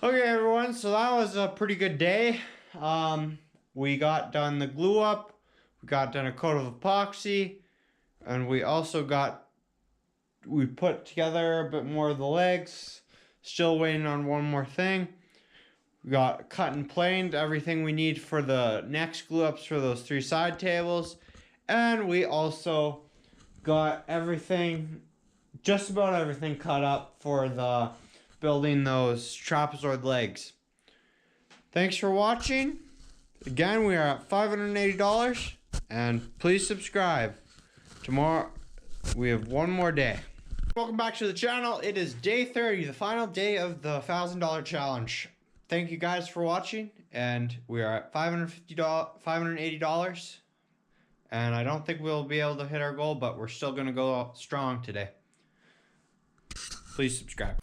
Okay, everyone, so that was a pretty good day. We got done the glue up, we got done a coat of epoxy, and we put together a bit more of the legs. Still waiting on one more thing. We got cut and planed everything we need for the next glue ups for those 3 side tables. And we also got everything, just about everything cut up for the building those trapezoid legs. Thanks for watching. Again, we are at $580, and please subscribe. Tomorrow, we have one more day. Welcome back to the channel. It is day 30, the final day of the $1,000 challenge. Thank you guys for watching, and we are at $580, and I don't think we'll be able to hit our goal, but we're still going to go out strong today. Please subscribe.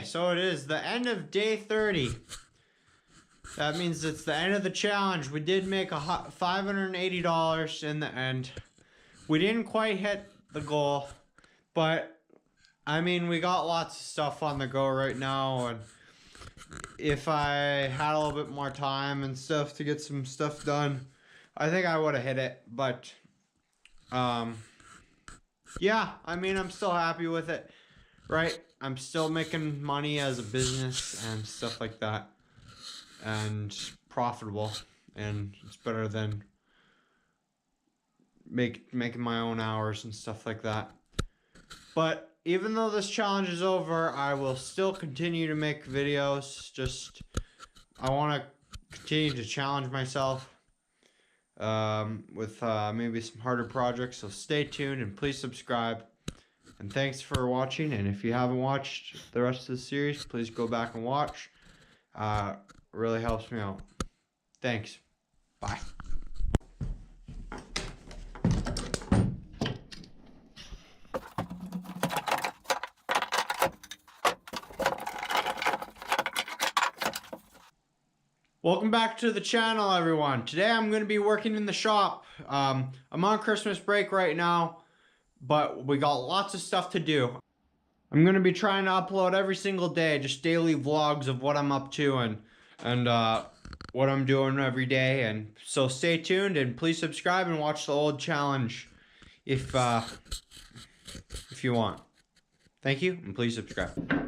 So it is the end of day 30. That means it's the end of the challenge. We did make $580 in the end. We didn't quite hit the goal, but I mean, we got lots of stuff on the go right now, and if I had a little bit more time and stuff to get some stuff done, I think I would have hit it. But yeah, I mean, I'm still happy with it. Right, I'm still making money as a business and stuff like that, and profitable, and it's better than making my own hours and stuff like that. But even though this challenge is over, I will still continue to make videos. Just I want to continue to challenge myself with maybe some harder projects. So stay tuned and please subscribe. And thanks for watching, and if you haven't watched the rest of the series, please go back and watch. It really helps me out. Thanks. Bye. Welcome back to the channel, everyone. Today I'm going to be working in the shop. I'm on Christmas break right now, but we got lots of stuff to do. I'm going to be trying to upload every single day, just daily vlogs of what I'm up to and what I'm doing every day. And so stay tuned and please subscribe and watch the old challenge if you want. Thank you, and please subscribe.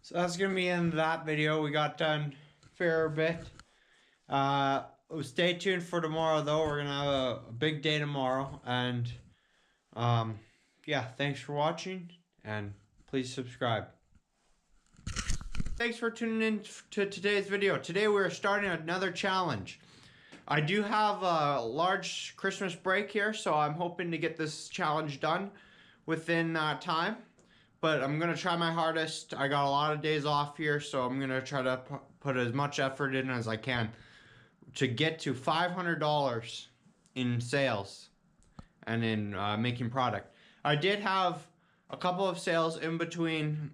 So that's gonna be in that video. We got done a fair bit. Stay tuned for tomorrow though. We're gonna have a big day tomorrow, and yeah, thanks for watching and please subscribe. Thanks for tuning in to today's video. Today we're starting another challenge. I do have a large Christmas break here, so I'm hoping to get this challenge done within time. But I'm going to try my hardest. I got a lot of days off here, so I'm going to try to put as much effort in as I can to get to $500 in sales and in making product. I did have a couple of sales in between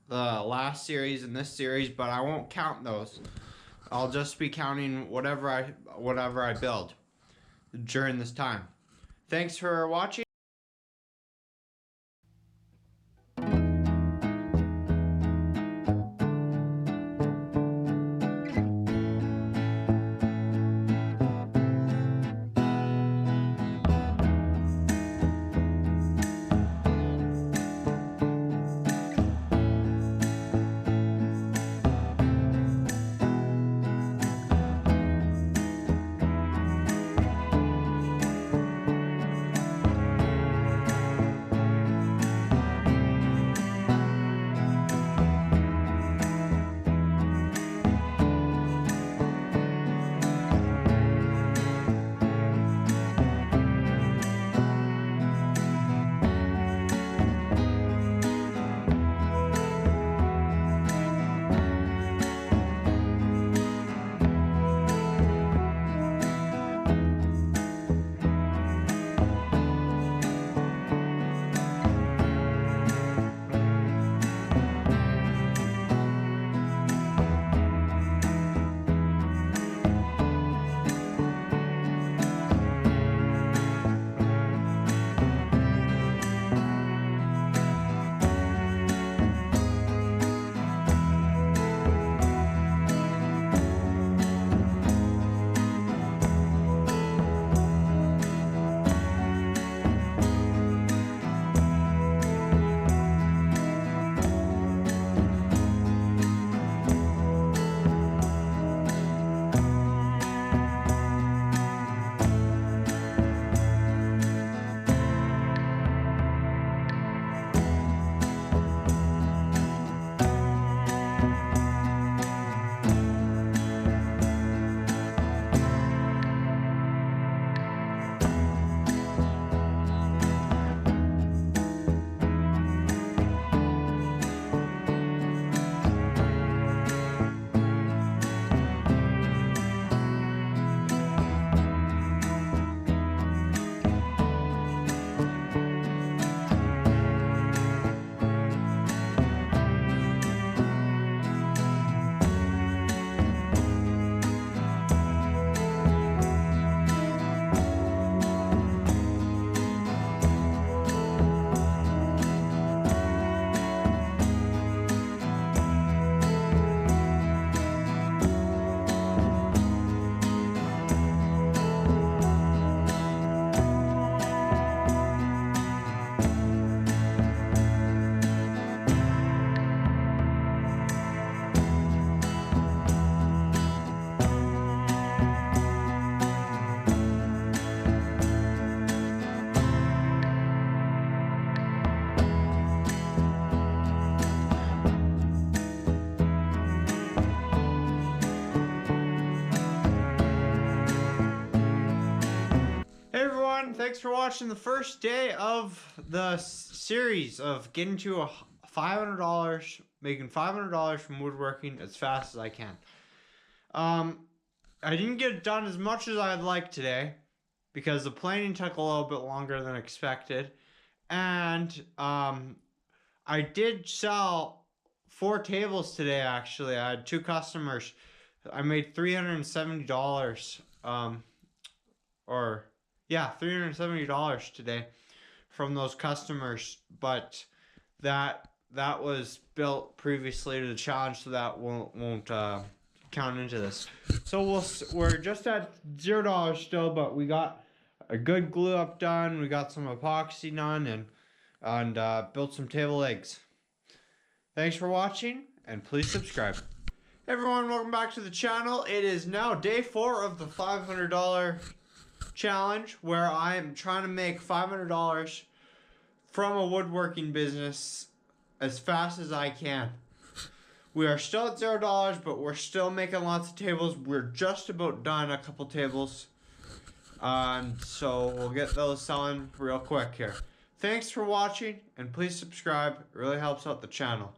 the last series and this series, but I won't count those. I'll just be counting whatever I build during this time. Thanks for watching. thanks for watching the first day of the series of getting to $500, making $500 from woodworking as fast as I can. I didn't get it done as much as I'd like today because the planing took a little bit longer than expected. And I did sell 4 tables today, actually. I had 2 customers. I made $370. $370 today from those customers, but that was built previously to the challenge, so that won't count into this. So we're just at $0 still, but we got a good glue up done. We got some epoxy done and built some table legs. Thanks for watching, and please subscribe. Hey everyone, welcome back to the channel. It is now day 4 of the $500 challenge, where I am trying to make $500 from a woodworking business as fast as I can. We are still at $0, but we're still making lots of tables. We're just about done a couple tables, and so we'll get those selling real quick here. Thanks for watching, and please subscribe. It really helps out the channel.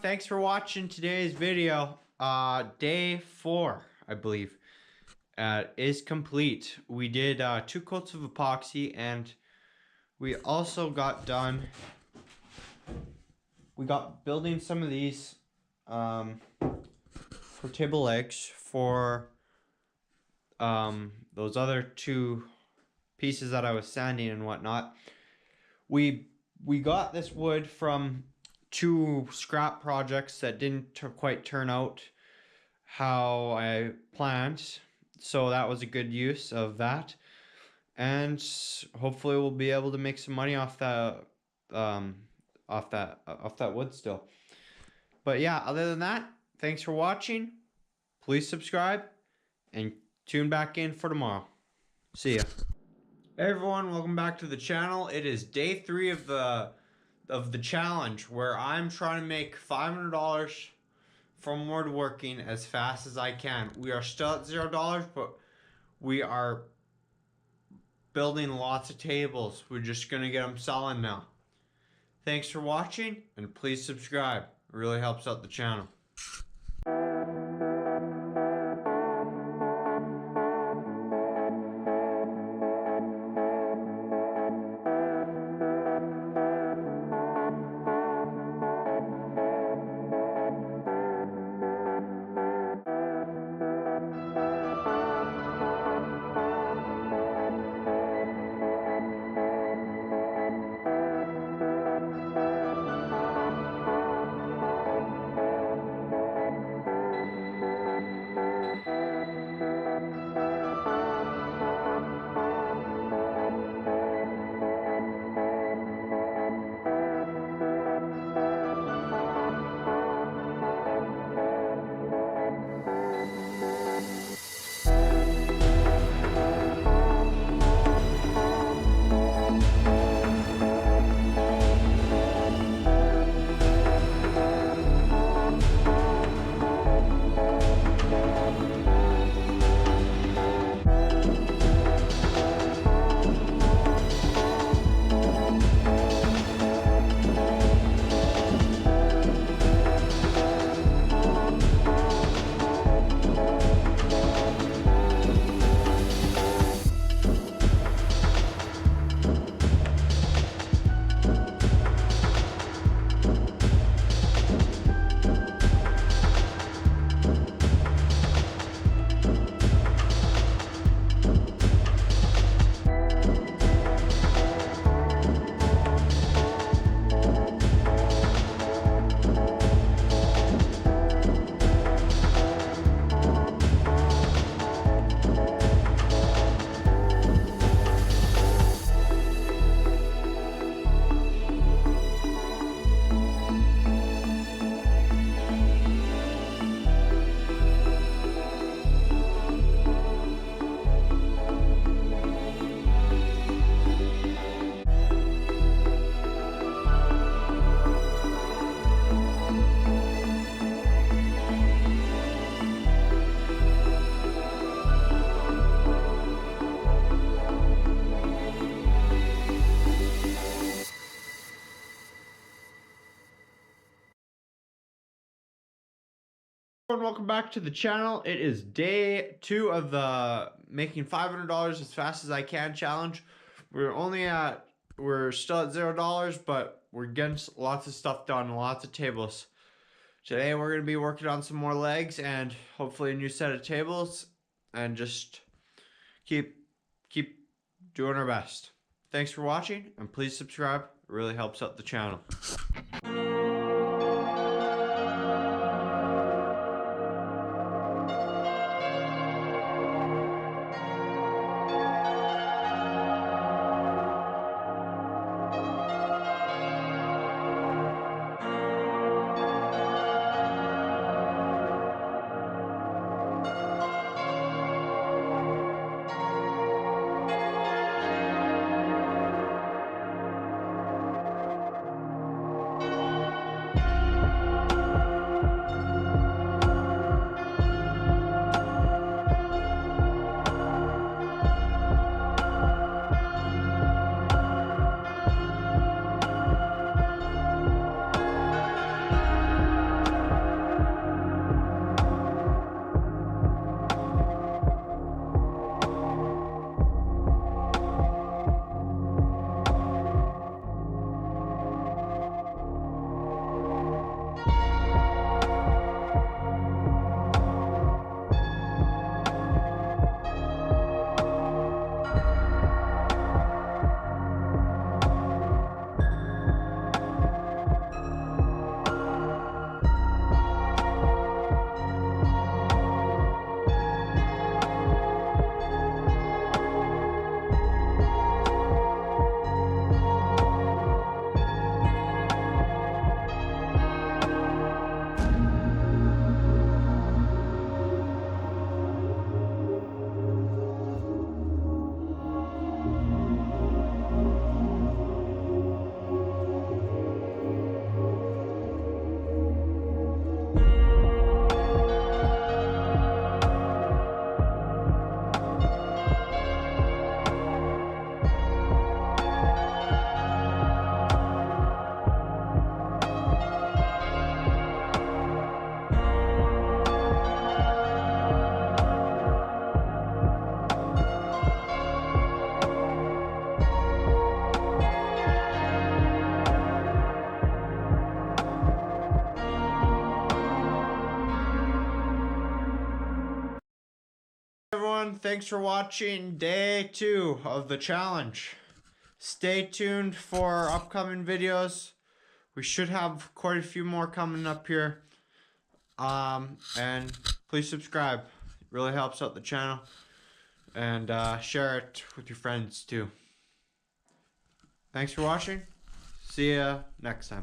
Thanks for watching today's video. Day 4, I believe, is complete. We did 2 coats of epoxy, and we also got done. We got building some of these for table legs for those other 2 pieces that I was sanding and whatnot. We got this wood from 2 scrap projects that didn't quite turn out how I planned, so that was a good use of that, and hopefully we'll be able to make some money off that wood still. But yeah, other than that, thanks for watching. Please subscribe and tune back in for tomorrow. See ya. Hey everyone, welcome back to the channel. It is day 3 of the challenge, where I'm trying to make $500 from Woodworking as fast as I can. We are still at $0, but we are building lots of tables. We're just gonna get them selling now. Thanks for watching, and please subscribe. It really helps out the channel. Welcome back to the channel. It is day 2 of the making $500 as fast as I can challenge. We're still at $0, but we're getting lots of stuff done, lots of tables. Today we're going to be working on some more legs and hopefully a new set of tables, and just keep doing our best. Thanks for watching, and please subscribe. It really helps out the channel. thanks for watching day 2 of the challenge. Stay tuned for upcoming videos. We should have quite a few more coming up here. And please subscribe. It really helps out the channel. And share it with your friends too. Thanks for watching. See ya next time.